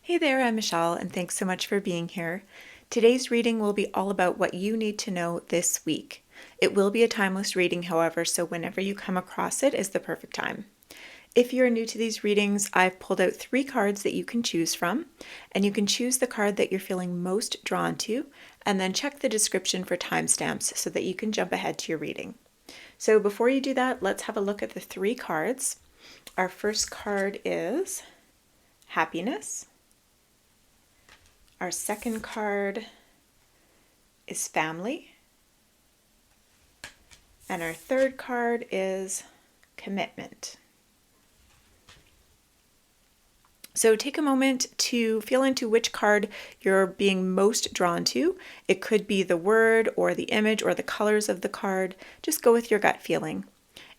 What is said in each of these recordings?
Hey there, I'm Michelle, and thanks so much for being here. Today's reading will be all about what you need to know this week. It will be a timeless reading, however, so whenever you come across it is the perfect time. If you're new to these readings, I've pulled out 3 cards that you can choose from, and you can choose the card that you're feeling most drawn to, and then check the description for timestamps so that you can jump ahead to your reading. So before you do that, let's have a look at the 3 cards. Our first card is Happiness. Our second card is Family. And our third card is Commitment. So take a moment to feel into which card you're being most drawn to. It could be the word or the image or the colors of the card. Just go with your gut feeling.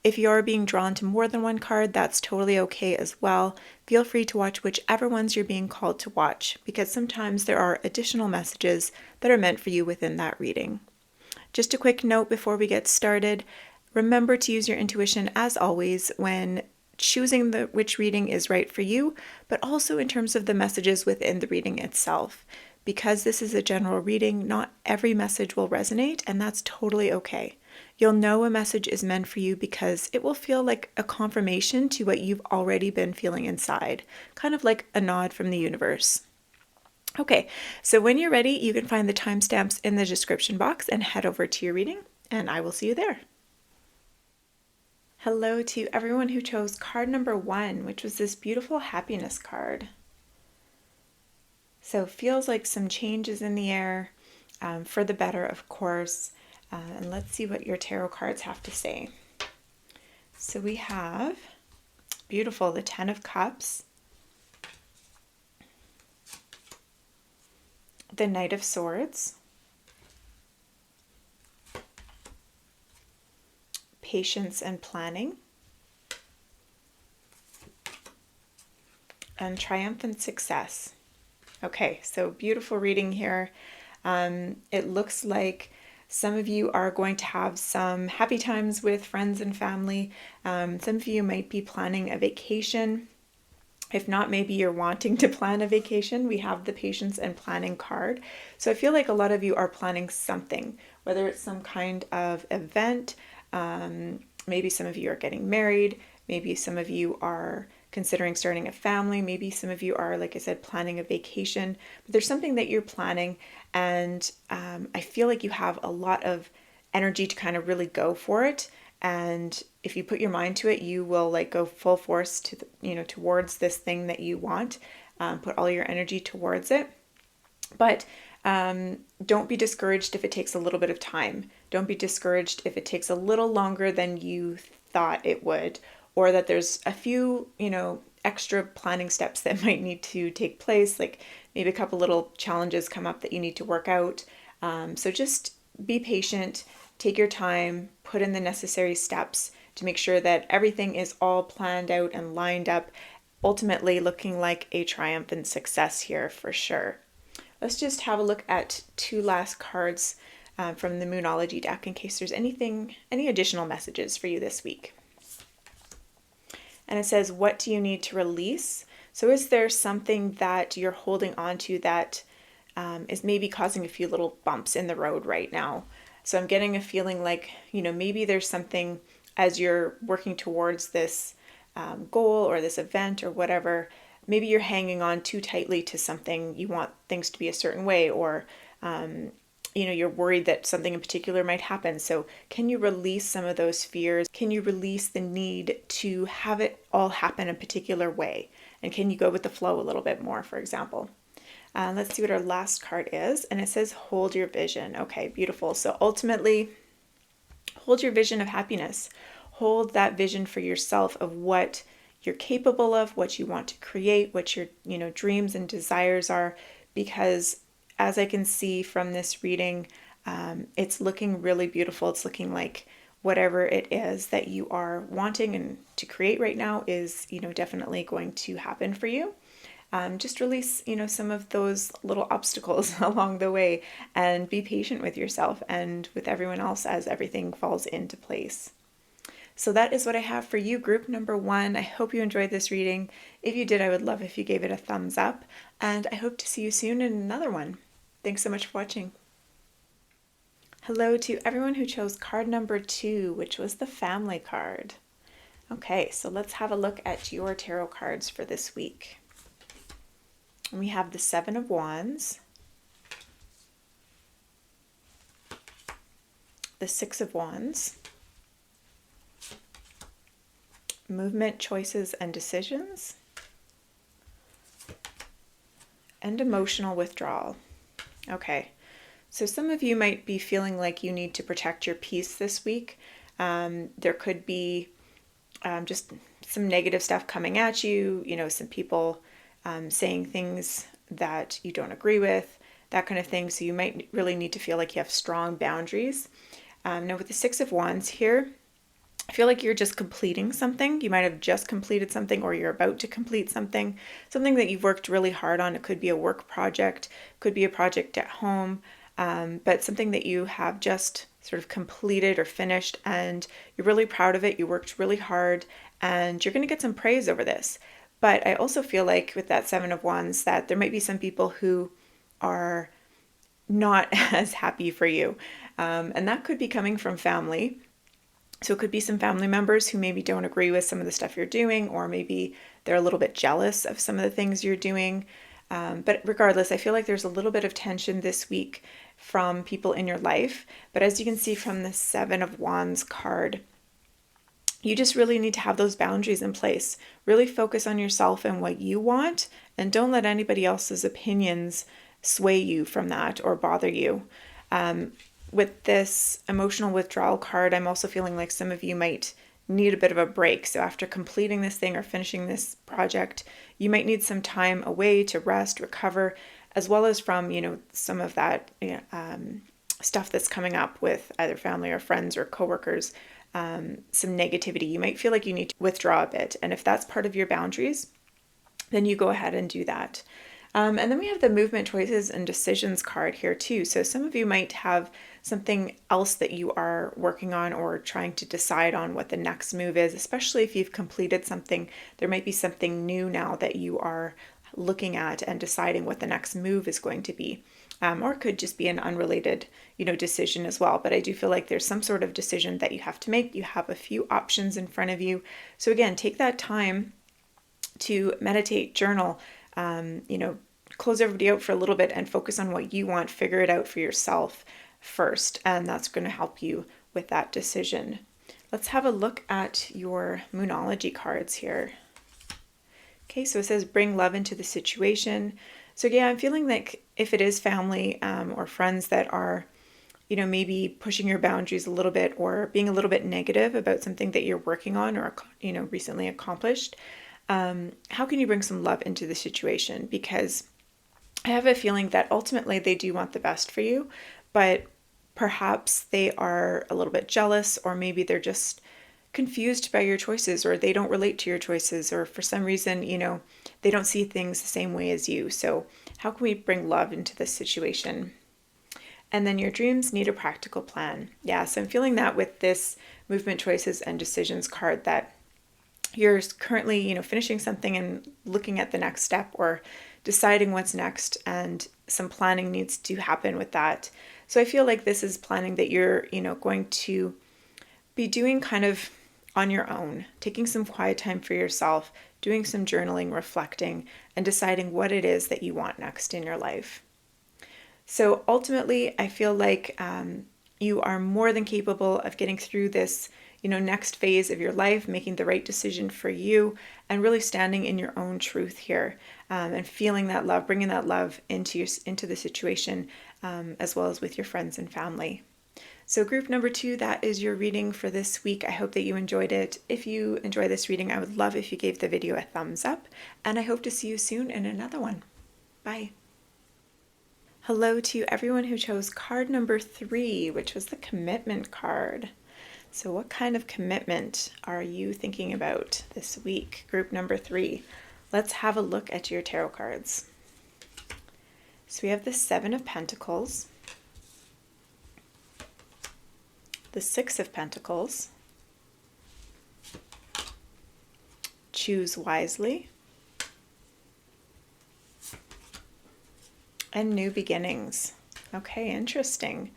If you're being drawn to more than one card, that's totally okay as well. Feel free to watch whichever ones you're being called to watch, because sometimes there are additional messages that are meant for you within that reading. Just a quick note before we get started. Remember to use your intuition as always when choosing which reading is right for you, but also in terms of the messages within the reading itself. Because this is a general reading, not every message will resonate, and that's totally okay. You'll know a message is meant for you because it will feel like a confirmation to what you've already been feeling inside, kind of like a nod from the universe. Okay, so when you're ready, you can find the timestamps in the description box and head over to your reading, and I will see you there. Hello to everyone who chose card number 1, which was this beautiful happiness card. So feels like some changes in the air, for the better, of course. And let's see what your tarot cards have to say. So we have, beautiful, the 10 of Cups, the Knight of Swords, Patience and Planning, and Triumphant Success. Okay, so beautiful reading here. It looks like some of you are going to have some happy times with friends and family. Some of you might be planning a vacation. If not, maybe you're wanting to plan a vacation. We have the Patience and Planning card. So I feel like a lot of you are planning something, whether it's some kind of event. Maybe some of you are getting married. Maybe some of you are considering starting a family. Maybe some of you are, like I said, planning a vacation. But there's something that you're planning, and I feel like you have a lot of energy to kind of really go for it. And if you put your mind to it, you will like go full force to towards this thing that you want. Put all your energy towards it. But don't be discouraged if it takes a little bit of time. Don't be discouraged if it takes a little longer than you thought it would, or that there's a few, extra planning steps that might need to take place, like maybe a couple little challenges come up that you need to work out. So just be patient, take your time, put in the necessary steps to make sure that everything is all planned out and lined up, ultimately looking like a triumphant success here for sure. Let's just have a look at 2 last cards from the Moonology deck in case there's any additional messages for you this week. And it says, what do you need to release? So is there something that you're holding on to that is maybe causing a few little bumps in the road right now? So I'm getting a feeling like, maybe there's something as you're working towards this goal or this event or whatever, maybe you're hanging on too tightly to something. You want things to be a certain way, or you're worried that something in particular might happen. So can you release some of those fears? Can you release the need to have it all happen a particular way? And can you go with the flow a little bit more, for example? Let's see what our last card is. And it says, hold your vision. Okay, beautiful. So ultimately, hold your vision of happiness. Hold that vision for yourself of what you're capable of, what you want to create, what your dreams and desires are, because as I can see from this reading, it's looking really beautiful. It's looking like whatever it is that you are wanting and to create right now is, definitely going to happen for you. Just release, some of those little obstacles along the way, and be patient with yourself and with everyone else as everything falls into place. So that is what I have for you, group number 1. I hope you enjoyed this reading. If you did, I would love if you gave it a thumbs up, and I hope to see you soon in another one. Thanks so much for watching. Hello to everyone who chose card number 2, which was the family card. Okay, so let's have a look at your tarot cards for this week. We have the 7 of Wands, the 6 of Wands, movement, choices, and decisions, and emotional withdrawal. Okay, so some of you might be feeling like you need to protect your peace this week. There could be just some negative stuff coming at you, some people saying things that you don't agree with, that kind of thing. So you might really need to feel like you have strong boundaries. Now with the 6 of Wands here, I feel like you're just completing something. You might have just completed something, or you're about to complete something that you've worked really hard on. It could be a work project, could be a project at home, but something that you have just sort of completed or finished, and you're really proud of it. You worked really hard, and you're going to get some praise over this. But I also feel like with that 7 of Wands that there might be some people who are not as happy for you, and that could be coming from family. So it could be some family members who maybe don't agree with some of the stuff you're doing, or maybe they're a little bit jealous of some of the things you're doing. But regardless, I feel like there's a little bit of tension this week from people in your life. But as you can see from the 7 of Wands card, you just really need to have those boundaries in place. Really focus on yourself and what you want, and don't let anybody else's opinions sway you from that or bother you. With this emotional withdrawal card, I'm also feeling like some of you might need a bit of a break. So after completing this thing or finishing this project, you might need some time away to rest, recover, as well as from, some of that stuff that's coming up with either family or friends or coworkers, some negativity. You might feel like you need to withdraw a bit. And if that's part of your boundaries, then you go ahead and do that. And then we have the movement, choices, and decisions card here too. So some of you might have something else that you are working on or trying to decide on what the next move is, especially if you've completed something. There might be something new now that you are looking at and deciding what the next move is going to be. Or it could just be an unrelated, decision as well. But I do feel like there's some sort of decision that you have to make. You have a few options in front of you. So again, take that time to meditate, journal, close everybody out for a little bit and focus on what you want. Figure it out for yourself first, and that's going to help you with that decision. Let's have a look at your Moonology cards here. Okay, so it says bring love into the situation. So yeah, I'm feeling like if it is family or friends that are, maybe pushing your boundaries a little bit or being a little bit negative about something that you're working on or, recently accomplished, how can you bring some love into the situation? Because I have a feeling that ultimately they do want the best for you, but perhaps they are a little bit jealous, or maybe they're just confused by your choices, or they don't relate to your choices, or for some reason, they don't see things the same way as you. So how can we bring love into this situation? And then your dreams need a practical plan. Yeah, so I'm feeling that with this movement, choices, and decisions card, that you're currently, finishing something and looking at the next step or deciding what's next, and some planning needs to happen with that. So I feel like this is planning that you're, going to be doing kind of on your own, taking some quiet time for yourself, doing some journaling, reflecting, and deciding what it is that you want next in your life. So ultimately, I feel like you are more than capable of getting through this next phase of your life, making the right decision for you, and really standing in your own truth here, and feeling that love, bringing that love into the situation, as well as with your friends and family. So group number 2, that is your reading for this week. I hope that you enjoyed it. If you enjoy this reading, I would love if you gave the video a thumbs up, and I hope to see you soon in another one. Bye. Hello to everyone who chose card number 3, which was the commitment card. So what kind of commitment are you thinking about this week? Group number 3. Let's have a look at your tarot cards. So we have the 7 of Pentacles, the 6 of Pentacles, Choose Wisely, and New Beginnings. Okay, interesting.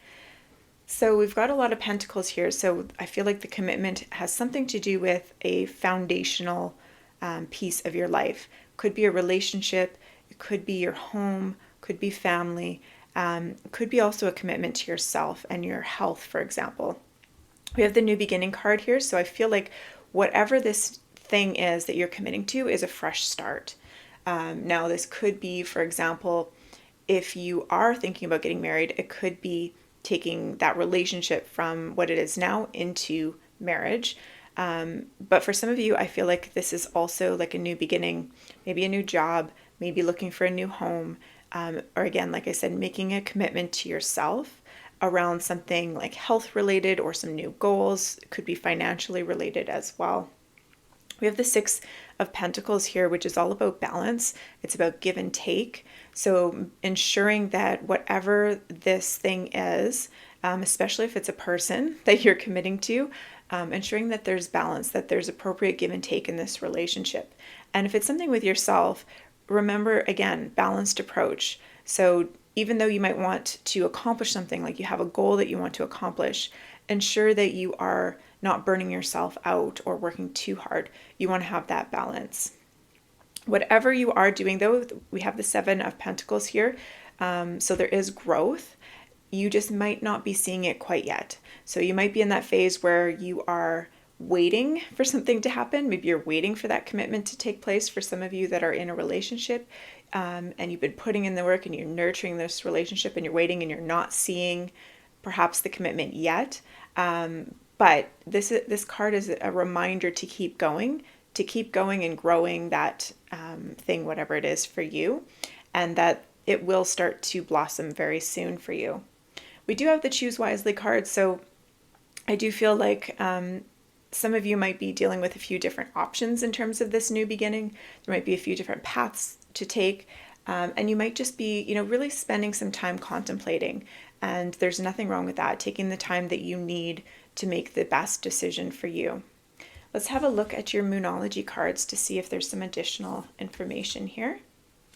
So we've got a lot of pentacles here. So I feel like the commitment has something to do with a foundational piece of your life. Could be a relationship, it could be your home, could be family, could be also a commitment to yourself and your health, for example. We have the New Beginning card here. So I feel like whatever this thing is that you're committing to is a fresh start. Now, this could be, for example, if you are thinking about getting married, it could be taking that relationship from what it is now into marriage. But for some of you, I feel like this is also like a new beginning, maybe a new job, maybe looking for a new home, or again, like I said, making a commitment to yourself around something like health related or some new goals. It could be financially related as well. We have the Six of Pentacles here, which is all about balance. It's about give and take. So ensuring that whatever this thing is, especially if it's a person that you're committing to, ensuring that there's balance, that there's appropriate give and take in this relationship. And if it's something with yourself, remember, again, balanced approach. So even though you might want to accomplish something, like you have a goal that you want to accomplish, ensure that you are not burning yourself out or working too hard. You want to have that balance. Whatever you are doing, though, we have the Seven of Pentacles here. So there is growth. You just might not be seeing it quite yet. So you might be in that phase where you are waiting for something to happen. Maybe you're waiting for that commitment to take place for some of you that are in a relationship, and you've been putting in the work and you're nurturing this relationship and you're waiting and you're not seeing perhaps the commitment yet. But this card is a reminder to keep going and growing that thing, whatever it is for you, and that it will start to blossom very soon for you. We do have the Choose Wisely card, so I do feel like some of you might be dealing with a few different options in terms of this new beginning. There might be a few different paths to take, and you might just be, really spending some time contemplating. And there's nothing wrong with that, taking the time that you need to make the best decision for you. Let's have a look at your Moonology cards to see if there's some additional information here.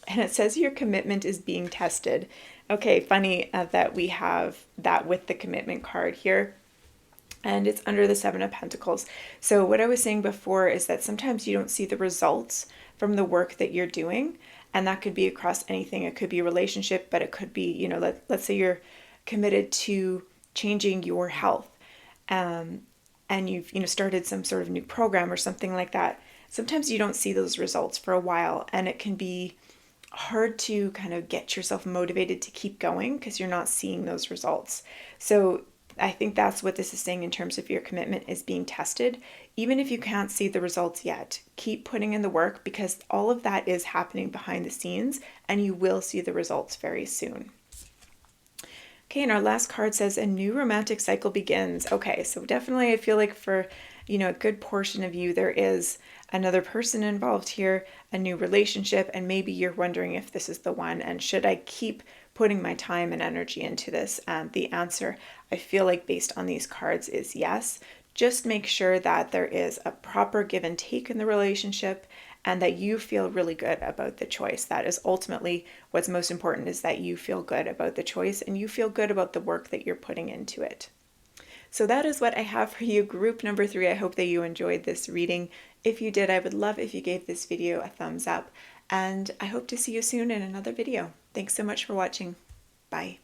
And it says your commitment is being tested. Okay, funny that we have that with the commitment card here. And it's under the Seven of Pentacles. So what I was saying before is that sometimes you don't see the results from the work that you're doing. And that could be across anything. It could be a relationship, but it could be, let's say you're committed to changing your health. And you've started some sort of new program or something like that. Sometimes you don't see those results for a while, and it can be hard to kind of get yourself motivated to keep going because you're not seeing those results. So I think that's what this is saying in terms of your commitment is being tested. Even if you can't see the results yet, keep putting in the work, because all of that is happening behind the scenes and you will see the results very soon. Okay, and our last card says a new romantic cycle begins. Okay, so definitely I feel like for, a good portion of you, there is another person involved here, a new relationship, and maybe you're wondering if this is the one and should I keep putting my time and energy into this? And the answer, I feel like based on these cards, is yes. Just make sure that there is a proper give and take in the relationship and that you feel really good about the choice. That is ultimately what's most important, is that you feel good about the choice and you feel good about the work that you're putting into it. So that is what I have for you, group number 3. I hope that you enjoyed this reading. If you did, I would love if you gave this video a thumbs up, and I hope to see you soon in another video. Thanks so much for watching. Bye.